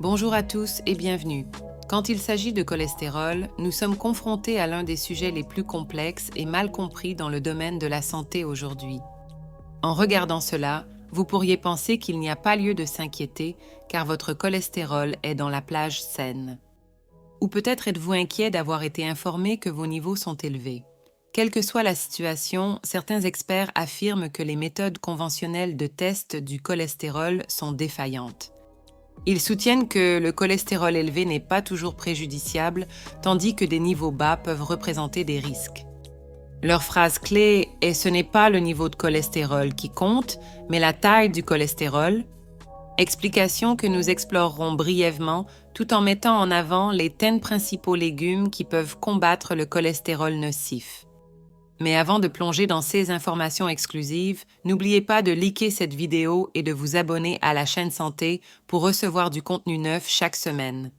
Bonjour à tous et bienvenue. Quand il s'agit de cholestérol, nous sommes confrontés à l'un des sujets les plus complexes et mal compris dans le domaine de la santé aujourd'hui. En regardant cela, vous pourriez penser qu'il n'y a pas lieu de s'inquiéter car votre cholestérol est dans la plage saine. Ou peut-être êtes-vous inquiet d'avoir été informé que vos niveaux sont élevés. Quelle que soit la situation, certains experts affirment que les méthodes conventionnelles de test du cholestérol sont défaillantes. Ils soutiennent que le cholestérol élevé n'est pas toujours préjudiciable, tandis que des niveaux bas peuvent représenter des risques. Leur phrase clé est « ce n'est pas le niveau de cholestérol qui compte, mais la taille du cholestérol », explication que nous explorerons brièvement tout en mettant en avant les 10 principaux légumes qui peuvent combattre le cholestérol nocif. Mais avant de plonger dans ces informations exclusives, n'oubliez pas de liker cette vidéo et de vous abonner à la chaîne Santé pour recevoir du contenu neuf chaque semaine.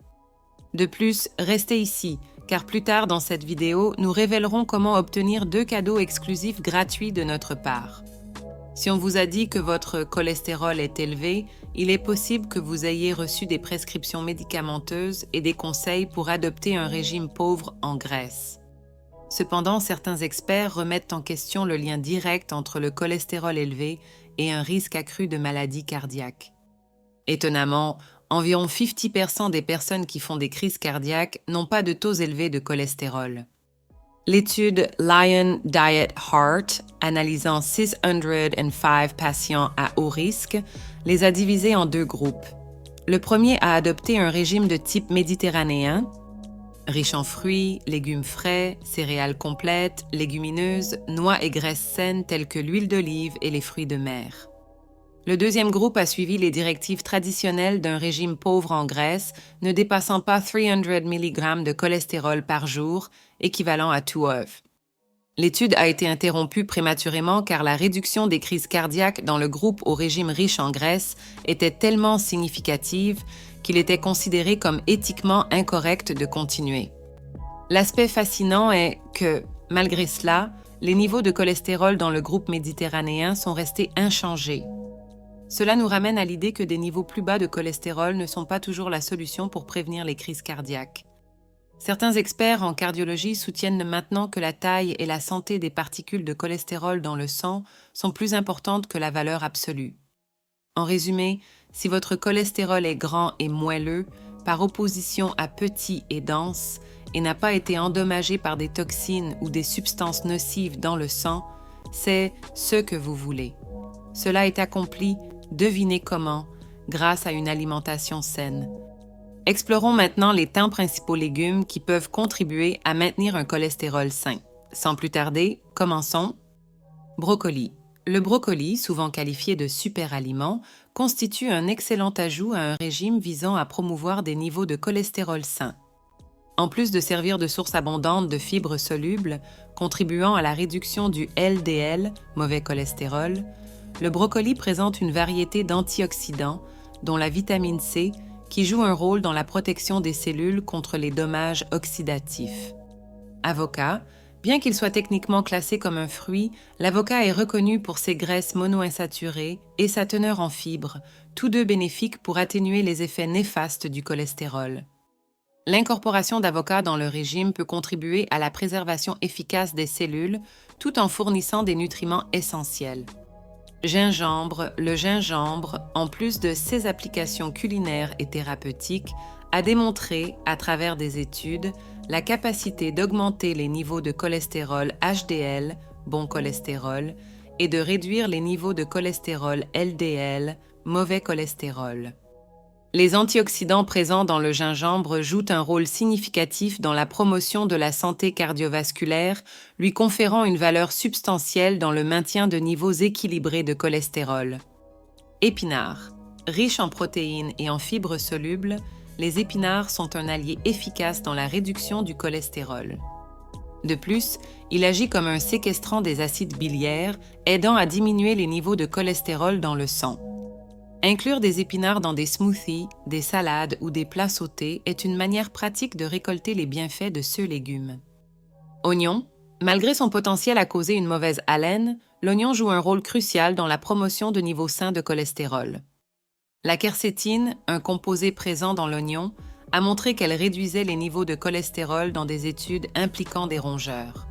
De plus, restez ici, car plus tard dans cette vidéo, nous révélerons comment obtenir 2 cadeaux exclusifs gratuits de notre part. Si on vous a dit que votre cholestérol est élevé, il est possible que vous ayez reçu des prescriptions médicamenteuses et des conseils pour adopter un régime pauvre en graisse. Cependant, certains experts remettent en question le lien direct entre le cholestérol élevé et un risque accru de maladies cardiaques. Étonnamment, environ 50% des personnes qui font des crises cardiaques n'ont pas de taux élevés de cholestérol. L'étude Lion Diet Heart, analysant 605 patients à haut risque, les a divisés en 2 groupes. Le premier a adopté un régime de type méditerranéen, riche en fruits, légumes frais, céréales complètes, légumineuses, noix et graisses saines telles que l'huile d'olive et les fruits de mer. Le deuxième groupe a suivi les directives traditionnelles d'un régime pauvre en graisse, ne dépassant pas 300 mg de cholestérol par jour, équivalent à 2 œufs. L'étude a été interrompue prématurément car la réduction des crises cardiaques dans le groupe au régime riche en graisse était tellement significative qu'il était considéré comme éthiquement incorrect de continuer. L'aspect fascinant est que, malgré cela, les niveaux de cholestérol dans le groupe méditerranéen sont restés inchangés. Cela nous ramène à l'idée que des niveaux plus bas de cholestérol ne sont pas toujours la solution pour prévenir les crises cardiaques. Certains experts en cardiologie soutiennent maintenant que la taille et la santé des particules de cholestérol dans le sang sont plus importantes que la valeur absolue. En résumé, si votre cholestérol est grand et moelleux, par opposition à petit et dense, et n'a pas été endommagé par des toxines ou des substances nocives dans le sang, c'est ce que vous voulez. Cela est accompli, devinez comment, grâce à une alimentation saine. Explorons maintenant les 10 principaux légumes qui peuvent contribuer à maintenir un cholestérol sain. Sans plus tarder, commençons. Brocoli. Le brocoli, souvent qualifié de super-aliment, constitue un excellent ajout à un régime visant à promouvoir des niveaux de cholestérol sains. En plus de servir de source abondante de fibres solubles, contribuant à la réduction du LDL, mauvais cholestérol, le brocoli présente une variété d'antioxydants, dont la vitamine C, qui joue un rôle dans la protection des cellules contre les dommages oxydatifs. Avocat. Bien qu'il soit techniquement classé comme un fruit, l'avocat est reconnu pour ses graisses monoinsaturées et sa teneur en fibres, tous deux bénéfiques pour atténuer les effets néfastes du cholestérol. L'incorporation d'avocat dans le régime peut contribuer à la préservation efficace des cellules tout en fournissant des nutriments essentiels. Gingembre. Le gingembre, en plus de ses applications culinaires et thérapeutiques, a démontré, à travers des études, la capacité d'augmenter les niveaux de cholestérol HDL, bon cholestérol, et de réduire les niveaux de cholestérol LDL, mauvais cholestérol. Les antioxydants présents dans le gingembre jouent un rôle significatif dans la promotion de la santé cardiovasculaire, lui conférant une valeur substantielle dans le maintien de niveaux équilibrés de cholestérol. Épinards. Riches en protéines et en fibres solubles, les épinards sont un allié efficace dans la réduction du cholestérol. De plus, il agit comme un séquestrant des acides biliaires, aidant à diminuer les niveaux de cholestérol dans le sang. Inclure des épinards dans des smoothies, des salades ou des plats sautés est une manière pratique de récolter les bienfaits de ce légume. Oignon. Malgré son potentiel à causer une mauvaise haleine, l'oignon joue un rôle crucial dans la promotion de niveaux sains de cholestérol. La quercétine, un composé présent dans l'oignon, a montré qu'elle réduisait les niveaux de cholestérol dans des études impliquant des rongeurs.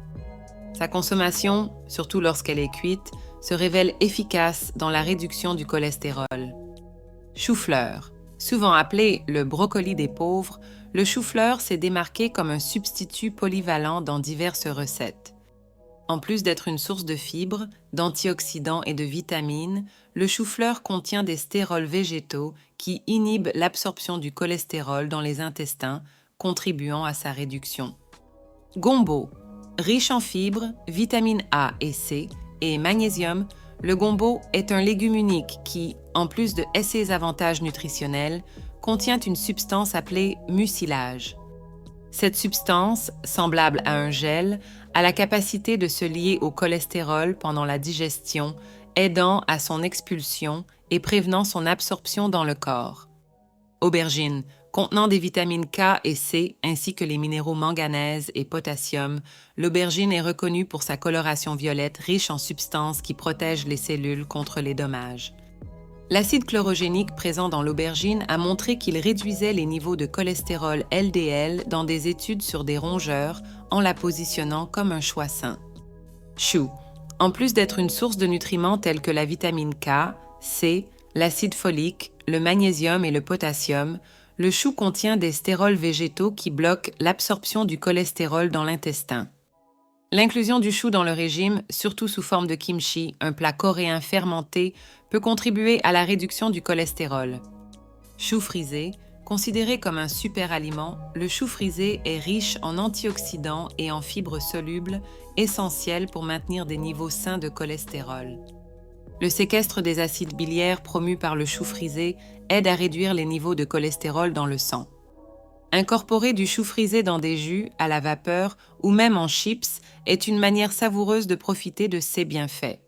Sa consommation, surtout lorsqu'elle est cuite, se révèle efficace dans la réduction du cholestérol. Chou-fleur. Souvent appelé le brocoli des pauvres, le chou-fleur s'est démarqué comme un substitut polyvalent dans diverses recettes. En plus d'être une source de fibres, d'antioxydants et de vitamines, le chou-fleur contient des stérols végétaux qui inhibent l'absorption du cholestérol dans les intestins, contribuant à sa réduction. Gombo. Riche en fibres, vitamines A et C et magnésium, le gombo est un légume unique qui, en plus de ses avantages nutritionnels, contient une substance appelée mucilage. Cette substance, semblable à un gel, a la capacité de se lier au cholestérol pendant la digestion, aidant à son expulsion et prévenant son absorption dans le corps. Aubergine, contenant des vitamines K et C ainsi que les minéraux manganèse et potassium, l'aubergine est reconnue pour sa coloration violette riche en substances qui protègent les cellules contre les dommages. L'acide chlorogénique présent dans l'aubergine a montré qu'il réduisait les niveaux de cholestérol LDL dans des études sur des rongeurs en la positionnant comme un choix sain. Chou. En plus d'être une source de nutriments tels que la vitamine K, C, l'acide folique, le magnésium et le potassium, le chou contient des stérols végétaux qui bloquent l'absorption du cholestérol dans l'intestin. L'inclusion du chou dans le régime, surtout sous forme de kimchi, un plat coréen fermenté, peut contribuer à la réduction du cholestérol. Chou frisé, considéré comme un super aliment, le chou frisé est riche en antioxydants et en fibres solubles, essentielles pour maintenir des niveaux sains de cholestérol. Le séquestre des acides biliaires promu par le chou frisé aide à réduire les niveaux de cholestérol dans le sang. Incorporer du chou frisé dans des jus, à la vapeur ou même en chips est une manière savoureuse de profiter de ses bienfaits.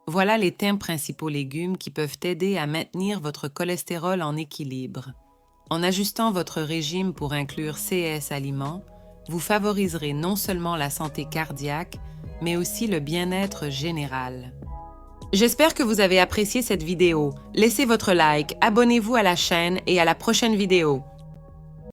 Voilà les principaux légumes qui peuvent aider à maintenir votre cholestérol en équilibre. En ajustant votre régime pour inclure ces aliments, vous favoriserez non seulement la santé cardiaque, mais aussi le bien-être général. J'espère que vous avez apprécié cette vidéo. Laissez votre like, abonnez-vous à la chaîne et à la prochaine vidéo.